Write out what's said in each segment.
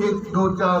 1-2-4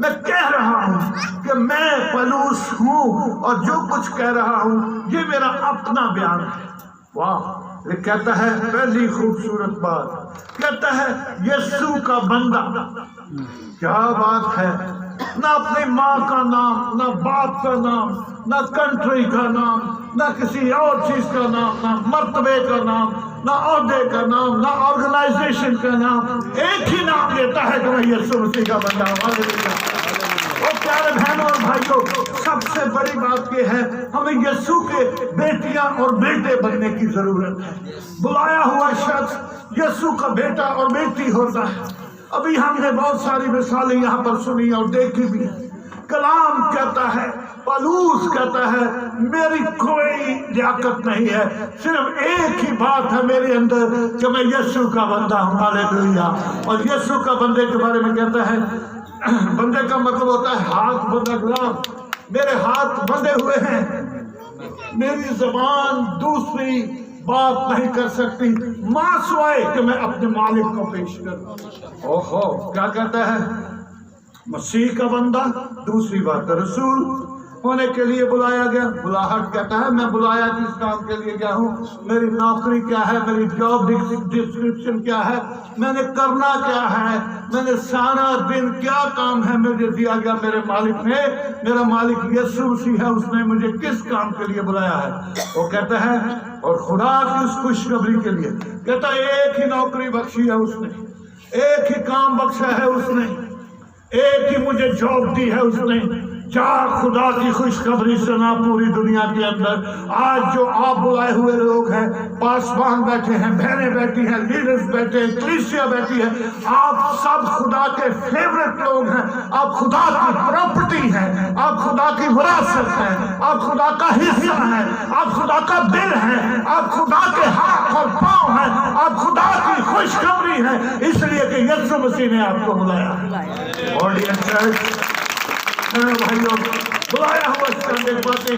میں کہہ رہا ہوں کہ میں پلوس ہوں اور جو کچھ کہہ رہا ہوں یہ میرا اپنا بیان ہے. واہ، یہ کہتا ہے پہلی خوبصورت بات، کہتا ہے یسوع کا بندہ. کیا بات ہے، نہ اپنی ماں کا نام، نہ باپ کا نام، نہ کنٹری کا نام، نہ کسی اور چیز کا نام، نہ مرتبے کا نام، نہ عہدے کا نام، نہ آرگنائزیشن کا نام. ایک ہی نام لیتا ہے کہ میں یسوع مسیح کا بندہ ہوں. ہاللیلویہ. اور پیارے بہنوں اور بھائیوں، سب سے بڑی بات یہ ہے ہمیں یسوع کے بیٹیاں اور بیٹے بننے کی ضرورت ہے. بلایا ہوا شخص یسوع کا بیٹا اور بیٹی ہوتا ہے. ابھی ہم نے بہت ساری مثالیں یہاں پر سنی اور دیکھی بھی. کلام کہتا ہے، پلوس کہتا ہے میری کوئی لیاقت نہیں ہے، صرف ایک ہی بات ہے میرے اندر کہ میں یسوع کا بندہ ہوں. ہاللیلویہ. اور یسوع کا بندے کے بارے میں کہتا ہے، بندے کا مطلب ہوتا ہے ہاتھ بندہ. غلام، میرے ہاتھ بندے ہوئے ہیں، میری زبان دوسری بات نہیں کر سکتی ماں سوائے کہ میں اپنے مالک کو پیش کروں. اوہو، کیا کہتا ہے؟ مسیح کا بندہ، دوسری بات رسول ہونے کے لیے بلایا گیا. بلاہٹ کہتا ہے میں بلایا کس کام کے لیے گیا ہوں، میری نوکری کیا ہے، میری جاب ڈسکرپشن کیا ہے، میں نے کرنا کیا ہے، میں نے سارا دن کیا کام ہے مجھے دیا گیا میرے مالک نے. میرا مالک یسوع مسیح ہے، اس نے مجھے کس کام کے لیے بلایا ہے. وہ کہتا ہے اور خدا کی اس خوشخبری کے لیے کہتا ہے ایک ہی نوکری بخشی ہے اس نے، ایک ہی کام بخشا ہے اس نے، ایک ہی مجھے جاب دی ہے اس نے. چار خدا کی خوشخبری سنا پوری دنیا کے اندر. آج جو آپ بلائے ہوئے لوگ ہیں، پاسبان بیٹھے ہیں، بہنیں بیٹھی ہیں، لیڈرز بیٹھے ہیں، کلیسیا بیٹھی ہے، آپ سب خدا کے فیورٹ لوگ ہیں. آپ خدا کی پراپرٹی ہیں، آپ خدا کی وراثت ہیں، آپ خدا کا حصہ ہیں، آپ خدا کا دل ہیں، آپ خدا کے ہاتھ اور پاؤں ہیں، آپ خدا کی خوشخبری ہیں، اس لیے کہ یسوع مسیح نے آپ کو بلایا. آڈینس چرچ بھائیوں، بلایا ہوا چند باتیں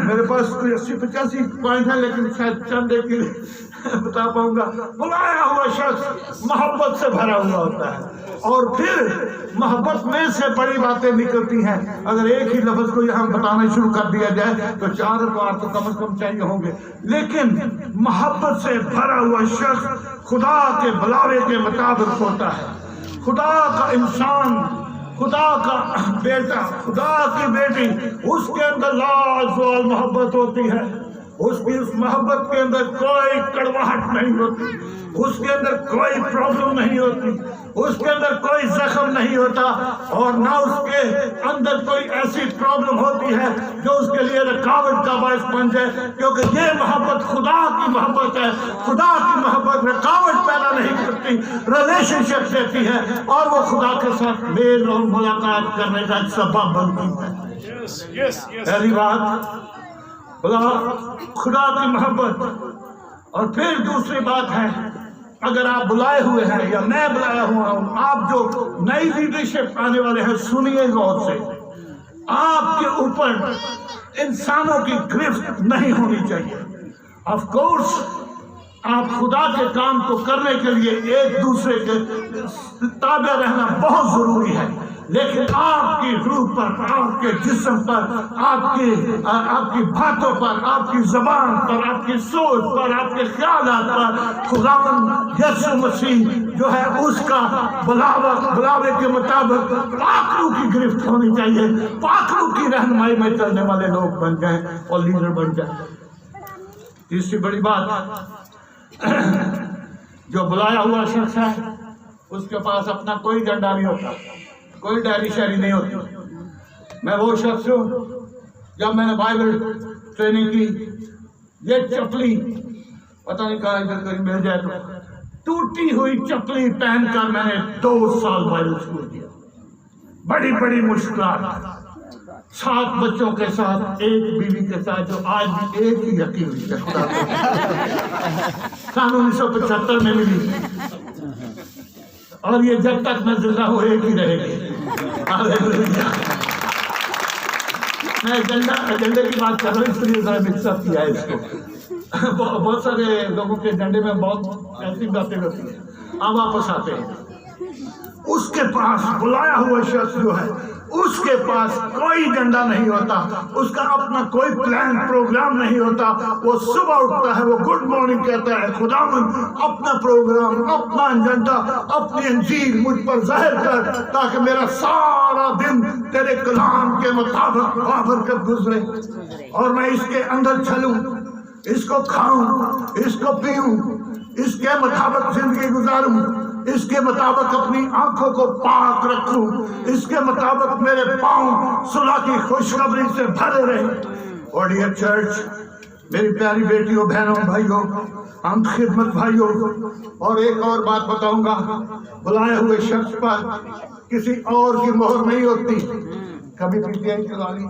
میرے پاس کوئی 80-85 پوائنٹ ہے لیکن شاید چند ایک کے لیے بتا پاؤں گا. بلایا ہوا شخص محبت سے بھرا ہوا ہوتا ہے اور پھر محبت میں سے بڑی باتیں نکلتی ہیں. اگر ایک ہی لفظ کو یہاں بتانا شروع کر دیا جائے تو 4 بار تو کم از کم چاہیے ہوں گے. لیکن محبت سے بھرا ہوا شخص خدا کے بلاوے کے مطابق ہوتا ہے. خدا کا انسان، خدا کا بیٹا، خدا کی بیٹی، اس کے اندر لازوال محبت ہوتی ہے. اس محبت کے اندر کوئی کڑواہٹ نہیں ہوتی، اس کے اندر کوئی پرابلم نہیں ہوتی، اس کے اندر کوئی زخم نہیں ہوتا اور نہ اس کے اندر کوئی ایسی پرابلم ہوتی ہے جو اس کے لیے رکاوٹ کا باعث بن جائے. کیونکہ یہ محبت خدا کی محبت ہے. خدا کی محبت رکاوٹ پیدا نہیں کرتی، ریلیشن شپ دیتی ہے اور وہ خدا کے ساتھ میل اور ملاقات کرنے کا ایک سبب بنتی ہے. پہلی بات بلا خدا کی محبت. اور پھر دوسری بات ہے، اگر آپ بلائے ہوئے ہیں یا میں بلایا ہوا ہوں، آپ جو نئی لیڈرشپ آنے والے ہیں سنیے غور سے. آپ کے اوپر انسانوں کی گرفت نہیں ہونی چاہیے. آف کورس آپ خدا کے کام کو کرنے کے لیے ایک دوسرے کے تابع رہنا بہت ضروری ہے، لیکن آپ کی روح پر، آپ کے جسم پر، آپ کی باتوں پر، آپ کی زبان پر، آپ کی سوچ پر، آپ کے خیالات پر خداوند یسوع مسیح جو ہے اس کا بلاوے کے مطابق پاکلو کی گرفت ہونی چاہیے. پاکلو کی رہنمائی میں چلنے والے لوگ بن جائیں اور لیڈر بن جائیں. تیسری بڑی بات، جو بلایا ہوا شخص ہے اس کے پاس اپنا کوئی ڈنڈا نہیں ہوتا، کوئی ڈائری شیری نہیں ہوتی. میں وہ شخص ہوں، جب میں نے بائبل ٹریننگ کی، یہ چپلی پتہ نہیں کہاں ادھر کہیں مل جائے تو ٹوٹی ہوئی چپلی پہن کر میں نے 2 سال بائبل اسکول کیا. بڑی بڑی مشکلات، 7 بچوں کے ساتھ، 1 بیوی کے ساتھ، جو آج بھی ایک ہی رکھی ہوئی ہے خدا کو، سن 1975 میں ملی اور یہ جب تک میں زندہ ہوں ایک ہی رہے گی. میں ایجنڈے کی بات کر رہا ہوں، اس لیے ذرا مکس اپ کیا ہے اس کو. بہت سارے لوگوں کے ایجنڈے میں بہت ایسی باتیں ہوتی ہیں. آپ واپس آتے ہیں. اس کے پاس بلایا ہوا شخص جو ہے اس کے پاس کوئی ایجنڈا نہیں ہوتا، اس کا اپنا کوئی پلان پروگرام نہیں ہوتا. وہ صبح اٹھتا ہے، وہ گڈ مارننگ کہتا ہے، خداوند اپنا پروگرام، اپنا ایجنڈا، اپنی انجیل مجھ پر ظاہر کر تاکہ میرا سارا دن تیرے کلام کے مطابق بابرکت گزرے اور میں اس کے اندر چلوں، اس کو کھاؤں، اس کو پیوں، اس کے مطابق زندگی گزاروں، اس کے مطابق اپنی آنکھوں کو پاک رکھوں، اس کے مطابق میرے پاؤں صلح کی خوشخبری سے بھرے رہیں. اور ڈیئر چرچ، میری پیاری بیٹیوں، بہنوں، بھائیوں، ہم خدمت بھائیوں، اور ایک اور بات بتاؤں گا، بلائے ہوئے شخص پر کسی اور کی مہر نہیں ہوتی. کبھی پی ٹی آئی کی والی،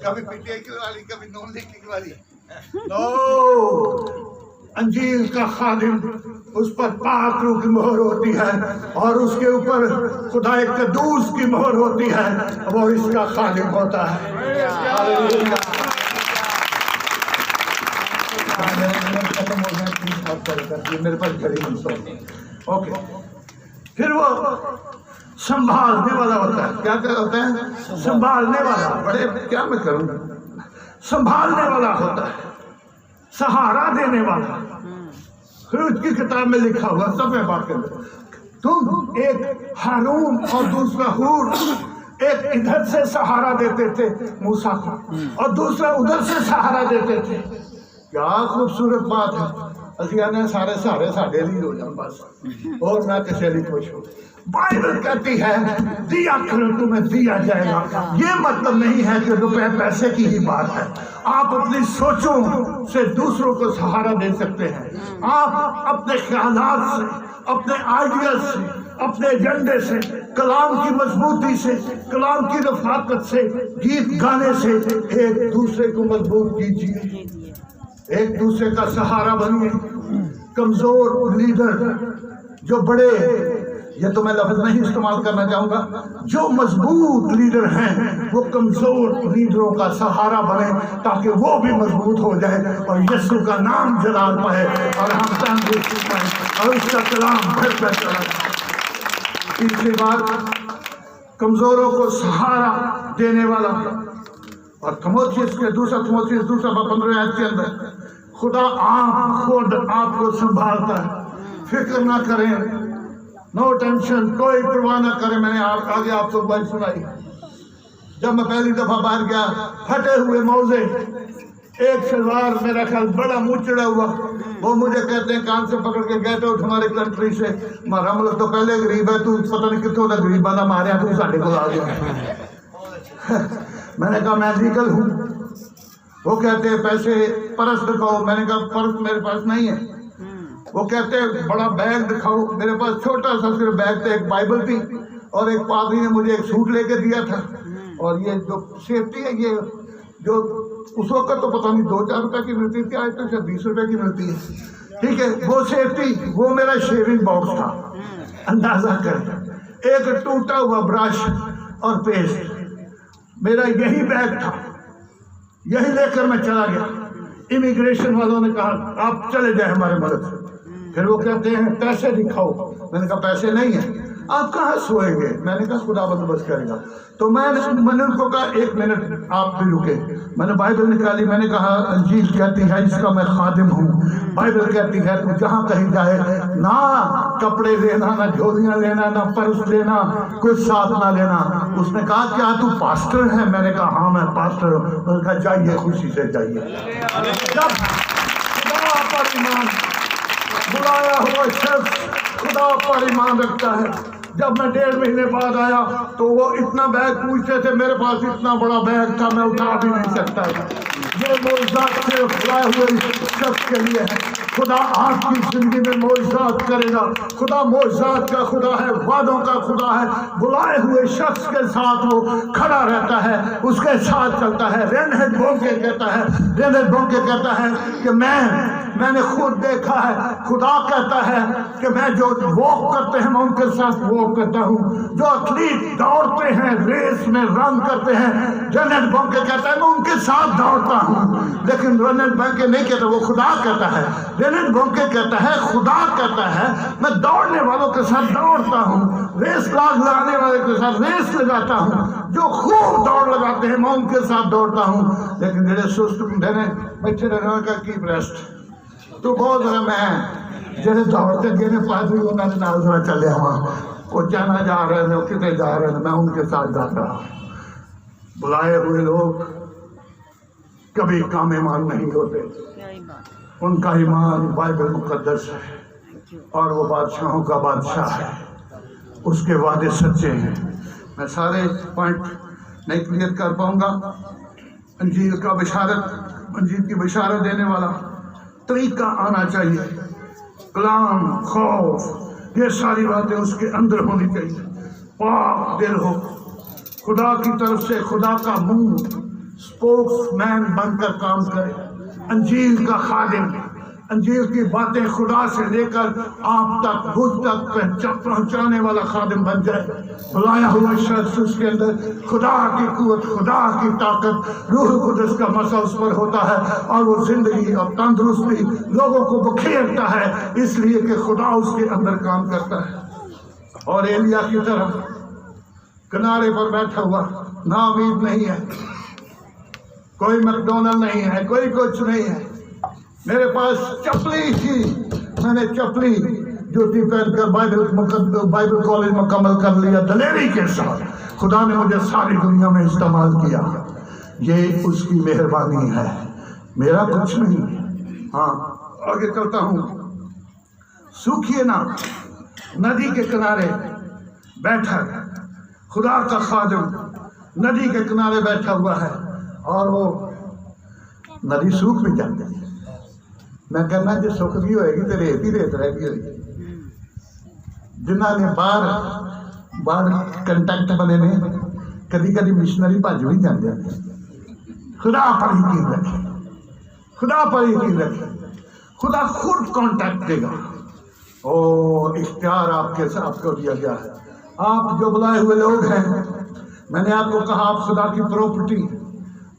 کبھی پی ٹی آئی کی والی، کبھی نون لیگ کی والی. نو، انجیل کا خادم، اس پر پاک روح کی مہر ہوتی ہے اور اس کے اوپر خدا قدوس کی مہر ہوتی ہے، وہ اس کا خادم ہوتا ہے. میرے پاس گھڑی نہیں. اوکے، پھر وہ سنبھالنے والا ہوتا ہے. کیا ہوتا ہے؟ سنبھالنے والا. بڑے کیا میں کروں، سنبھالنے والا ہوتا ہے، سہارا دینے والا. خروج کی کتاب میں لکھا ہوا، سب میں بات کروں، تم ایک ہارون اور دوسرا ہور، ایک ادھر سے سہارا دیتے تھے موسیٰ کو اور دوسرا ادھر سے سہارا دیتے تھے. کیا خوبصورت بات ہے. اسی سارے سہارے ساڈے لیے ہو جان بس، اور میں کسی لیے خوش ہوں. بائبل کہتی ہے دیا کرو تمہیں دیا جائے گا. یہ مطلب نہیں ہے کہ روپے پیسے کی ہی بات ہے. آپ اپنی سوچوں سے دوسروں کو سہارا دے سکتے ہیں. آپ اپنے خیالات سے، اپنے آئیڈیاز سے، اپنے ایجنڈے سے، کلام کی مضبوطی سے، کلام کی رفاقت سے، گیت گانے سے ایک دوسرے کو مضبوط کیجیے، ایک دوسرے کا سہارا بنیے. کمزور لیڈر جو بڑے، یہ تو میں لفظ نہیں استعمال کرنا چاہوں گا، جو مضبوط لیڈر ہیں وہ کمزور لیڈروں کا سہارا بنے تاکہ وہ بھی مضبوط ہو جائے اور یسوع کا نام جلال پائے اور ہم تندرستی پائیں اور اس کا کلام گھر پہ چلا. تیسری بات، کمزوروں کو سہارا دینے والا. اور تیموتھیوس کے دوسرا 15 آیت کے اندر خدا آپ خود آپ کو سنبھالتا ہے. فکر نہ کریں، نو ٹینشن، کوئی پرواہ نہ کریں. میں نے آگے آپ کو بات سنائی. جب میں پہلی دفعہ باہر گیا، پھٹے ہوئے موزے، ایک شلوار میرا خیال بڑا منہ چڑھا ہوا. وہ مجھے کہتے ہیں کان سے پکڑ کے گیٹ آؤٹ ہمارے کنٹری سے. ہم لوگ تو پہلے غریب ہے، تو پتہ نہیں کتوں کا غریب بندہ ماریا تو ساڈے کو آ گیا. میں نے کہا میں لیگل ہوں. وہ کہتے ہیں پیسے پرس دکھاؤ. میں نے کہا پرس میرے پاس نہیں ہے. وہ کہتے ہیں بڑا بیگ دکھاؤ. میرے پاس چھوٹا سا صرف بیگ تھا. ایک بائبل تھی اور ایک پادری نے مجھے ایک سوٹ لے کے دیا تھا. اور یہ جو سیفٹی ہے، یہ جو اس وقت تو پتہ نہیں 2-4 روپے کی ملتی تھی، آج تو شاید 20 روپے کی ملتی ہے. ٹھیک ہے، وہ سیفٹی، وہ میرا شیونگ باکس تھا. اندازہ کریں، ایک ٹوٹا ہوا برش اور پیسٹ، میرا یہی بیگ تھا. یہی لے کر میں چلا گیا. امیگریشن والوں نے کہا آپ چلے جائیں ہمارے ملک سے. پھر وہ کہتے ہیں پیسے دکھاؤ. میں نے کہا پیسے نہیں ہیں. آپ کہاں سوئیں گے؟ میں نے کہا خدا بندوبست کرے گا. تو میں نے ان کو کہا 1 منٹ آپ بھی رکے. میں نے بائبل نکالی. میں نے کہا انجیل کہتی ہے اس کا میں خادم ہوں. بائبل کہتی ہے تو جہاں کہیں جائے نہ کپڑے لینا، نہ جھولیاں لینا، نہ پرس لینا، کچھ ساتھ نہ لینا. اس نے کہا کیا تو پاسٹر ہے؟ میں نے کہا ہاں میں پاسٹر ہوں. اس نے کہا جائیے، خوشی سے جائیے. جب خدا پر ایمان، بلایا ہوا شخص خدا پر ایمان رکھتا ہے. جب میں 1.5 مہینے بعد آیا تو وہ اتنا بیگ پوچھتے تھے. میرے پاس اتنا بڑا بیگ تھا، میں اٹھا بھی نہیں سکتا تھا. یہ معجزات صرف لائے ہوئے شخص کے لیے ہے. خدا آپ کی زندگی میں معجزات کرے گا. خدا معجزات کا خدا ہے، وعدوں کا خدا ہے. بلائے ہوئے شخص کے ساتھ وہ کھڑا رہتا ہے، اس کے ساتھ چلتا ہے. رینہڈ بونکے کہتا ہے کہ میں میں نے خود دیکھا ہے. خدا کہتا ہے کہ میں جو واک کرتے ہیں میں ان کے ساتھ واک کرتا ہوں. جو ایتھلیٹ دوڑتے ہیں ریس میں رن کرتے ہیں, رننگ بونکے کہتا ہے میں ان کے ساتھ دوڑتا ہوں. لیکن رننگ بونکے نہیں کہتا, وہ خدا کہتا ہے. رننگ بونکے کہتا ہے, خدا کہتا ہے میں دوڑنے والوں کے ساتھ دوڑتا ہوں, ریس لگانے والے کے ساتھ ریس لگاتا ہوں. جو خوب دوڑ لگاتے ہیں میں ان کے ساتھ دوڑتا ہوں. لیکن جڑے سست رہنے بیٹھے رہنے کا کیپ ریسٹ تو بہت ذرا میں جڑے دوڑتے گئے پادری انہوں نے نال ذرا چلے ہوا, وہ جانا جا رہے ہیں, وہ کتنے جا رہے ہیں, میں ان کے ساتھ جاتا ہوں. بلائے ہوئے لوگ کبھی کام ایمان نہیں ہوتے. ان کا ایمان بائبل مقدس ہے اور وہ بادشاہوں کا بادشاہ ہے, اس کے وعدے سچے ہیں. میں سارے پوائنٹ نہیں کلیئر کر پاؤں گا. انجیل کا بشارت, انجیل کی بشارت دینے والا طریقہ آنا چاہیے. کلام, خوف, یہ ساری باتیں اس کے اندر ہونی چاہیے. پاک دل ہو, خدا کی طرف سے خدا کا منہ اسپوکس مین بن کر کام کرے. انجیل کا خادم, انجیل کی باتیں خدا سے لے کر آپ تک مجھ تک پہنچانے والا خادم بن جائے. بلایا ہوا شخص اس کے اندر خدا کی قوت, خدا کی طاقت, روح القدس کا مسا اس پر ہوتا ہے اور وہ زندگی اور تندرستی لوگوں کو بکھیرتا ہے, اس لیے کہ خدا اس کے اندر کام کرتا ہے. اور ایلیا کی طرف کنارے پر بیٹھا ہوا, نا امید نہیں ہے, کوئی میکڈونلڈ نہیں ہے, کوئی کچھ نہیں ہے. میرے پاس چپلی تھی, میں نے چپلی جوتی پہن کر بائبل کالج مکمل کر لیا دلیری کے ساتھ. خدا نے مجھے ساری دنیا میں استعمال کیا, یہ اس کی مہربانی ہے, میرا کچھ نہیں. ہاں آگے چلتا ہوں. سوکھیے نا ندی کے کنارے بیٹھا, خدا کا خادم ندی کے کنارے بیٹھا ہوا ہے اور وہ ندی سوکھ بھی جاتی ہے. میں کہنا جو سکھ بھی ہوئے گی تو ریت ہی ریت رہ گئی ہوگی. جنہوں نے باہر کنٹیکٹ بنے نے کدی کدی مشنری بھج بھی جاتے ہیں. خدا پر یقین رکھے, خدا پر یقین رکھے, خدا خود کانٹیکٹ دے گا. اور اختیار آپ کو دیا گیا ہے. آپ جو بلائے ہوئے لوگ ہیں, میں نے آپ کو کہا آپ خدا کی پراپرٹی,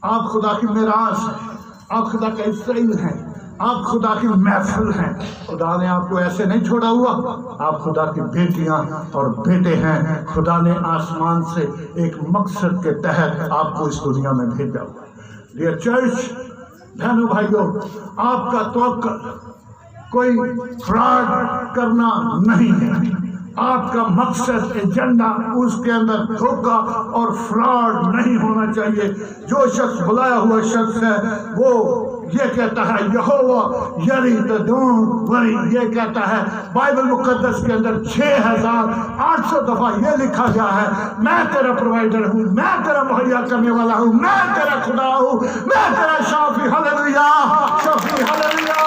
آپ خدا کی میراث ہیں, آپ خدا کا اسرائیل ہیں, آپ خدا کی محفل ہیں. خدا نے آپ کو ایسے نہیں چھوڑا ہوا, آپ خدا کی بیٹیاں اور بیٹے ہیں. خدا نے آسمان سے ایک مقصد کے تحت آپ کو اس دنیا میں بھیجا ہوا. ڈیئر چرچ, بہنوں بھائیوں, آپ کا توقع کوئی فراڈ کرنا نہیں ہے. آپ کا مقصد ایجنڈا اس کے اندر دھوکہ اور فراڈ نہیں ہونا چاہیے. جو شخص بلایا ہوا شخص ہے وہ یہ کہتا ہے یہوہ یری ڈونٹ وری, یہ کہتا ہے. بائبل مقدس کے اندر 6800 دفعہ یہ لکھا گیا ہے میں تیرا پرووائڈر ہوں, میں تیرا مہیا کرنے والا ہوں, میں تیرا خدا ہوں, میں تیرا شافی. ہلیلویا, شافی, ہلیلویا.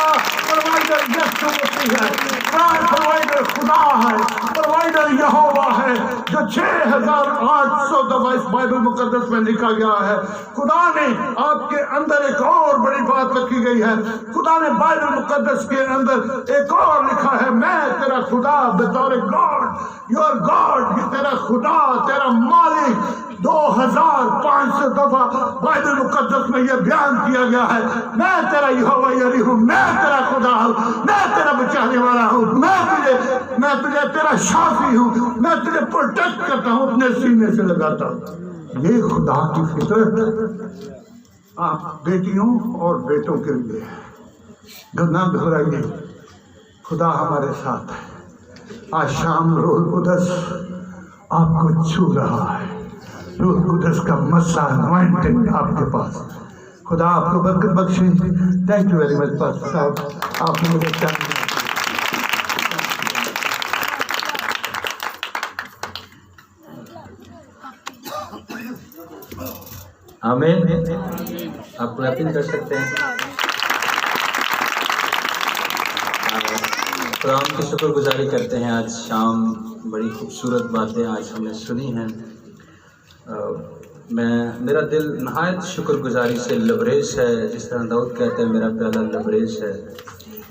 پرووائڈر یسوع مسیح ہے, پرووائڈر خدا ہے, پرووائڈر یہوہ ہے, جو 6800 دفعہ اس بائبل مقدس میں لکھا گیا ہے. خدا نے آپ کے اندر ایک اور بڑی بات رکھی گئی ہے. خدا نے بائبل مقدس کے اندر ایک اور لکھا ہے میں تیرا خدا, بطور گاڈ, یور گاڈ, یہ تیرا خدا, تیرا مالک. 2500 دفعہ بائبل مقدس میں یہ بیان کیا گیا ہے میں تیرا یہوہ یری ہوں, میں تیرا خدا ہوں, میں تیرا بچانے والا ہوں, میں تجھے تیرا شافی ہوں, میں تجھے پروٹیکٹ کرتا ہوں, اپنے سینے سے لگاتا ہوں. یہ خدا کی فطرت آپ بیٹیوں اور بیٹوں کے لیے گناہ گھرائیے. خدا ہمارے ساتھ ہے. آج شام روح القدس آپ کو چھو رہا ہے. روح القدس کا مسا انوائنٹنگ آپ کے پاس. خدا آپ کو برکت بخشے. Thank you very much pastor صاحب, آپ نے مجھے چاہیے. آمین. آپ کلیپنگ کر سکتے ہیں. پروگرام کی شکر گزاری کرتے ہیں. آج شام بڑی خوبصورت باتیں آج ہم نے سنی ہیں. میرا دل نہایت شکر گزاری سے لبریز ہے. جس طرح داؤد کہتے ہیں میرا پیالہ لبریز ہے.